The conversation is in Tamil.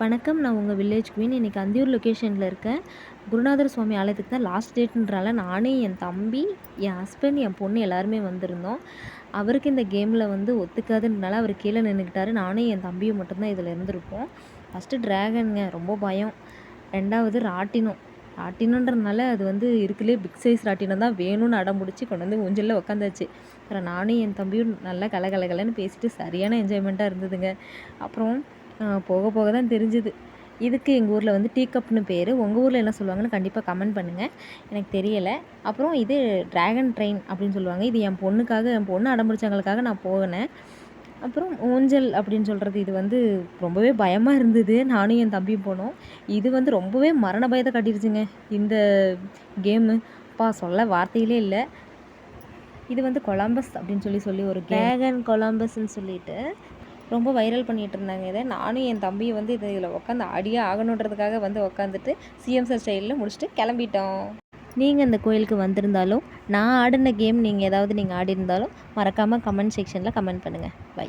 வணக்கம். நான் உங்கள் வில்லேஜ் குயின். இன்றைக்கி அந்தியூர் லொக்கேஷனில் இருக்கேன். குருநாதர் சுவாமி ஆலயத்துக்கு தான் லாஸ்ட் டேட்ன்றனால நானே, என் தம்பி, என் ஹஸ்பண்ட், என் பொண்ணு எல்லாருமே வந்திருந்தோம். அவருக்கு இந்த கேமில் ஒத்துக்காதுன்றனால அவர் கீழே நின்றுக்கிட்டாரு. நானும் என் தம்பியும் மட்டும்தான் இதில் இருந்திருப்போம். ஃபஸ்ட்டு ட்ராகனுங்க, ரொம்ப பயம். 2வது ராட்டினம். ராட்டினன்றதுனால அது இருக்குலே பிக் சைஸ் ராட்டினம் தான் வேணும்னு அடம் பிடிச்சி கொண்டு வந்து ஊஞ்சலில் உக்காந்தாச்சு. அப்புறம் நானும் என் தம்பியும் நல்லா கலகலன்னு பேசிட்டு சரியான என்ஜாய்மெண்ட்டாக இருந்ததுங்க. அப்புறம் போக போக தான் தெரிஞ்சுது. இதுக்கு எங்கள் ஊரில் டீ கப்னு பேர். உங்கள் ஊரில் என்ன சொல்லுவாங்கன்னு கண்டிப்பாக கமெண்ட் பண்ணுங்கள். எனக்கு தெரியலை. அப்புறம் இது ட்ராகன் ட்ரெயின் அப்படின்னு சொல்லுவாங்க. இது என் பொண்ணுக்காக, என் பொண்ணு அடம் பிடிச்சவங்களுக்காக நான் போனேன். அப்புறம் ஊஞ்சல் அப்படின்னு சொல்கிறது இது ரொம்பவே பயமாக இருந்தது. நானும் என் தம்பியும் போனோம். இது ரொம்பவே மரண பயத்தை காட்டிடுச்சுங்க இந்த கேமு. அப்பா சொல்ல வார்த்தையிலே இல்லை. இது கொலம்பஸ் அப்படின்னு சொல்லி ஒரு ட்ராகன் கொலம்பஸ்ன்னு சொல்லிட்டு ரொம்ப வைரல் பண்ணிகிட்டு இருந்தாங்க. இதை நானும் என் தம்பியை இதில் உட்காந்து ஆடியே ஆகணுன்றதுக்காக உட்காந்துட்டு சிஎம் சார் ஸ்டைலில் முடிச்சுட்டு கிளம்பிட்டோம். நீங்கள் இந்த கோயிலுக்கு வந்திருந்தாலும், நான் ஆடின கேம் நீங்கள் ஆடி இருந்தாலும் மறக்காமல் கமெண்ட் செக்ஷனில் கமெண்ட் பண்ணுங்கள். பை.